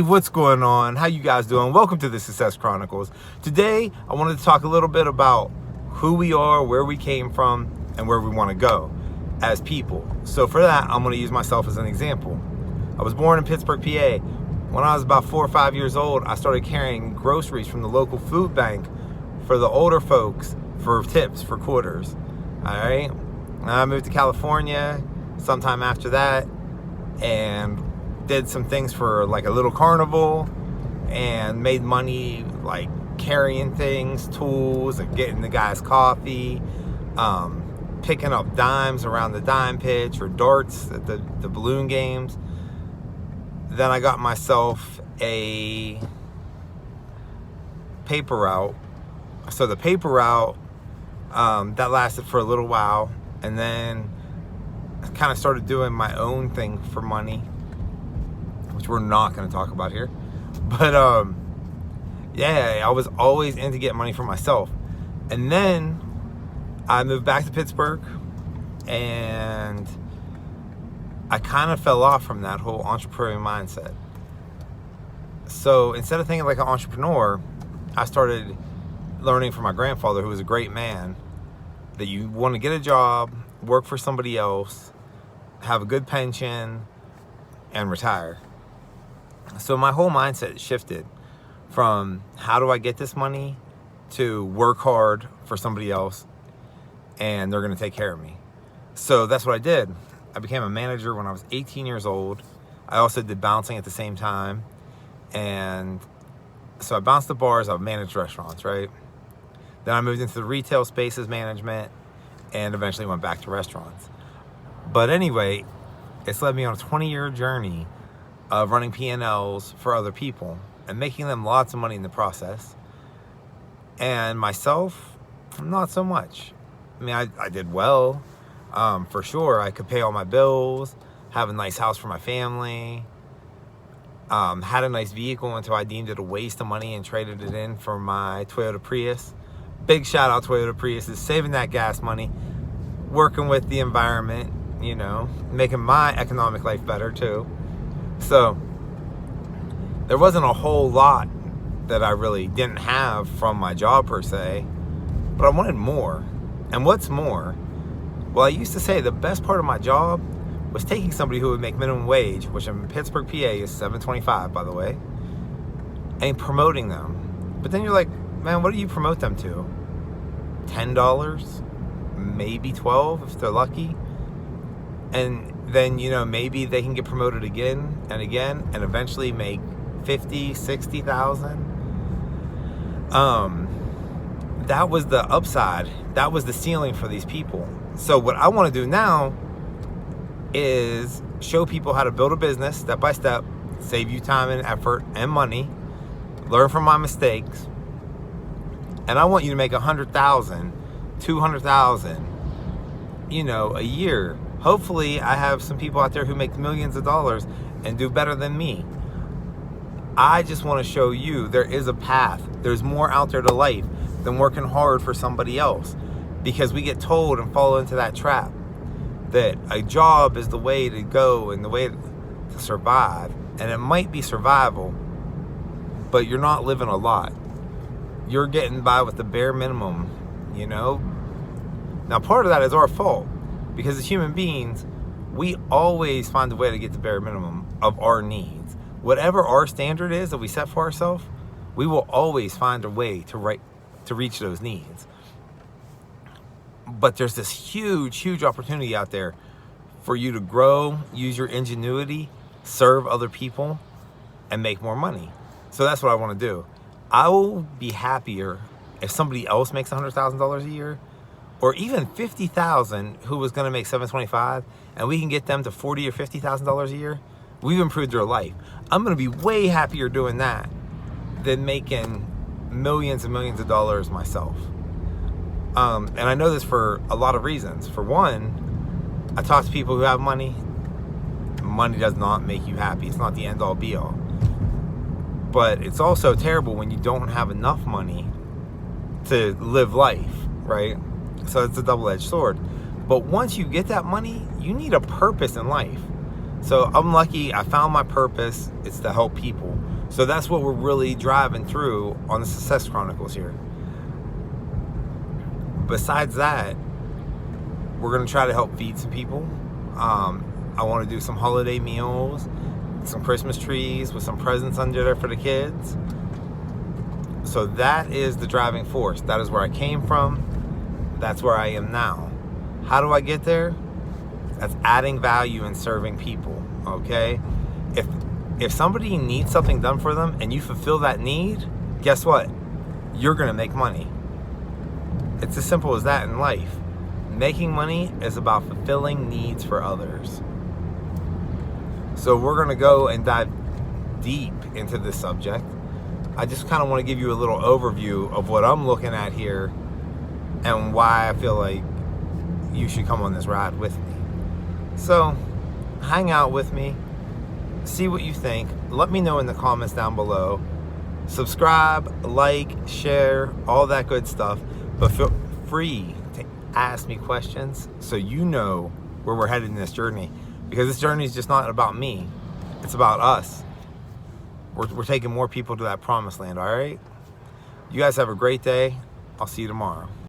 What's going on? How you guys doing? Welcome to the Success Chronicles. Today, I wanted to talk a little bit about who we are, where we came from, and where we want to go as people. So for that, I'm going to use myself as an example. I was born in Pittsburgh, PA. When I was about 4 or 5 years old, I started carrying groceries from the local food bank for the older folks for tips, for quarters. All right. I moved to California sometime after that and did some things for like a little carnival and made money like carrying things, tools, and getting the guys coffee, picking up dimes around the dime pitch or darts at the balloon games. Then I got myself a paper route. So the paper route, that lasted for a little while, and then I kind of started doing my own thing for money, which we're not going to talk about here. But yeah, I was always into getting money for myself. And then I moved back to Pittsburgh, and I kind of fell off from that whole entrepreneurial mindset. So instead of thinking like an entrepreneur, I started learning from my grandfather, who was a great man, that you want to get a job, work for somebody else, have a good pension, and retire. So my whole mindset shifted from how do I get this money to work hard for somebody else and they're going to take care of me. So that's what I did. I became a manager when I was 18 years old. I also did bouncing at the same time. And so I bounced the bars, I managed restaurants, right? Then I moved into the retail spaces management and eventually went back to restaurants. But anyway, it's led me on a 20-year journey of running P&Ls for other people and making them lots of money in the process. And myself, not so much. I mean, I did well, for sure. I could pay all my bills, have a nice house for my family, had a nice vehicle until I deemed it a waste of money and traded it in for my Toyota Prius. Big shout out Toyota Prius is saving that gas money, working with the environment, you know, making my economic life better too. So there wasn't a whole lot that I really didn't have from my job per se, but I wanted more. And what's more? Well, I used to say the best part of my job was taking somebody who would make minimum wage, which in Pittsburgh, PA is $7.25, by the way, and promoting them. But then you're like, man, what do you promote them to? $10, maybe $12 if they're lucky. And then, you know, maybe they can get promoted again and again and eventually make 50, 60,000. That was the upside. That was the ceiling for these people. So what I want to do now is show people how to build a business step by step, save you time and effort and money, learn from my mistakes. And I want you to make 100,000, 200,000, you know, a year. Hopefully I have some people out there who make millions of dollars and do better than me. I just want to show you there is a path. There's more out there to life than working hard for somebody else, because we get told and fall into that trap that a job is the way to go and the way to survive. And it might be survival, but you're not living a lot. You're getting by with the bare minimum, you know? Now, part of that is our fault, because as human beings, we always find a way to get the bare minimum of our needs. Whatever our standard is that we set for ourselves, we will always find a way to reach those needs. But there's this huge, huge opportunity out there for you to grow, use your ingenuity, serve other people, and make more money. So that's what I want to do. I will be happier if somebody else makes $100,000 a year, or even 50,000 who was going to make $725, and we can get them to $40,000 or $50,000 a year. We've improved their life. I'm going to be way happier doing that than making millions and millions of dollars myself. And I know this for a lot of reasons. For one, I talk to people who have money. Money does not make you happy. It's not the end all be all. But it's also terrible when you don't have enough money to live life, right? So it's a double-edged sword. But once you get that money, you need a purpose in life. So I'm lucky I found my purpose. It's to help people. So that's what we're really driving through on the Success Chronicles here. Besides that, we're going to try to help feed some people. I want to do some holiday meals, some Christmas trees with some presents under there for the kids. So that is the driving force. That is where I came from. That's where I am now. How do I get there? That's adding value and serving people, okay? If somebody needs something done for them and you fulfill that need, guess what? You're going to make money. It's as simple as that in life. Making money is about fulfilling needs for others. So we're going to go and dive deep into this subject. I just kind of want to give you a little overview of what I'm looking at here and why I feel like you should come on this ride with me. So hang out with me, see what you think. Let me know in the comments down below. Subscribe, like, share, all that good stuff. But feel free to ask me questions so you know where we're headed in this journey. Because this journey is just not about me. It's about us. We're taking more people to that promised land, all right? You guys have a great day. I'll see you tomorrow.